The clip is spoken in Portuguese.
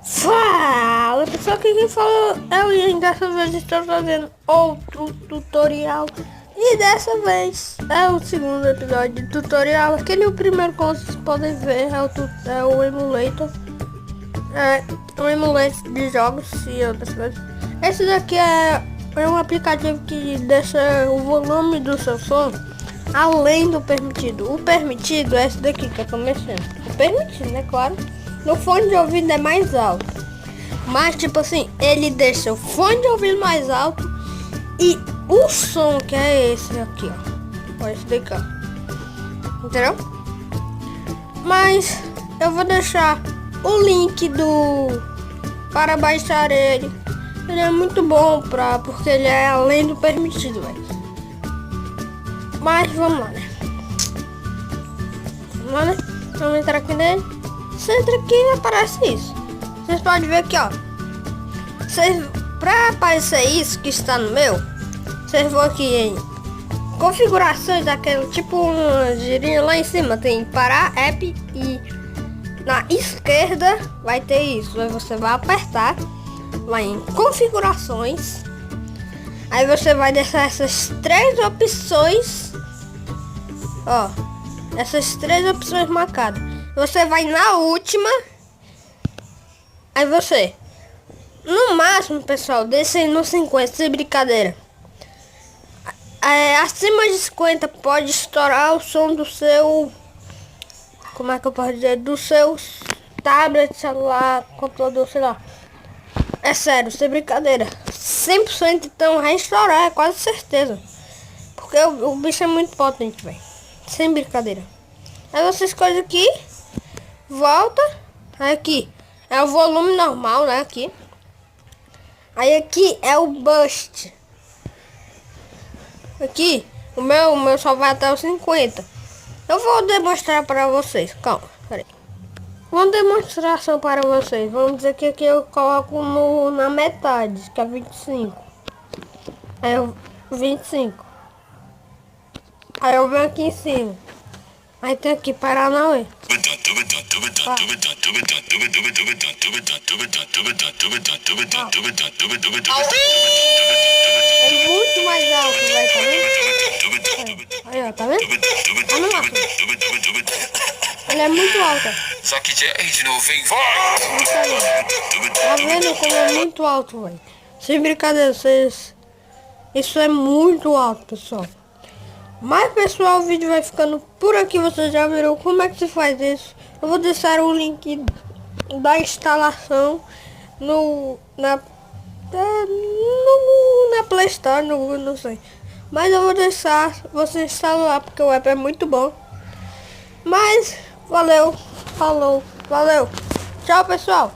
Fala pessoal, aqui quem fala é o Ian. Dessa vez estou fazendo outro tutorial. E dessa vez é o segundo episódio de tutorial. Aquele o primeiro, como vocês podem ver, é o emulator. É um emulator de jogos e outras coisas. Esse daqui é um aplicativo que deixa o volume do seu som além do permitido. O permitido é esse daqui que eu tô mexendo. O permitido, né? Claro. No fone de ouvido é mais alto. Mas tipo assim, ele deixa o fone de ouvido mais alto e o som que é esse aqui, ó. Olha esse daqui, ó. Entendeu? Mas eu vou deixar o link para baixar ele. Ele é muito bom porque ele é além do permitido, velho. Mas vamos lá, né? Vamos lá, né? Vamos entrar aqui nele. Você entra aqui e aparece isso. Vocês podem ver aqui, ó. Pra aparecer isso que está no meu, vocês vão aqui em configurações daquele tipo uma girinha lá em cima. Tem parar app e na esquerda vai ter isso. Aí você vai apertar lá em configurações. Aí você vai deixar essas três opções, ó, essas três opções marcadas. Você vai na última. Aí você, no máximo, pessoal, desce aí no 50, sem brincadeira. Acima de 50 pode estourar o som do seu, como é que eu posso dizer, do seu tablet, celular, computador, sei lá. É sério, sem brincadeira. 100% então vai estourar, é quase certeza. Porque o bicho é muito potente, velho. Sem brincadeira. Aí você escolhe aqui, volta, aí aqui é o volume normal, né, aqui. Aí aqui é o boost. Aqui, o meu só vai até os 50. Eu vou demonstrar para vocês, calma, peraí. Uma demonstração para vocês. Vamos dizer que aqui eu coloco na metade, que é 25. Aí eu 25. Aí eu venho aqui em cima. Aí tem aqui Paranauê. É muito mais alto, vai, tá vendo? Aí, ó, tá vendo? Tá no máximo. Ele é muito alto. Tá vendo como é muito alto, velho? Sem brincadeira, vocês... Isso é muito alto, pessoal. Mas, pessoal, o vídeo vai ficando por aqui. Vocês já viram como é que se faz isso. Eu vou deixar o link da instalação na Play Store, no Google, não sei. Mas eu vou deixar você instalar lá, porque o app é muito bom. Mas, valeu, falou, valeu. Tchau, pessoal.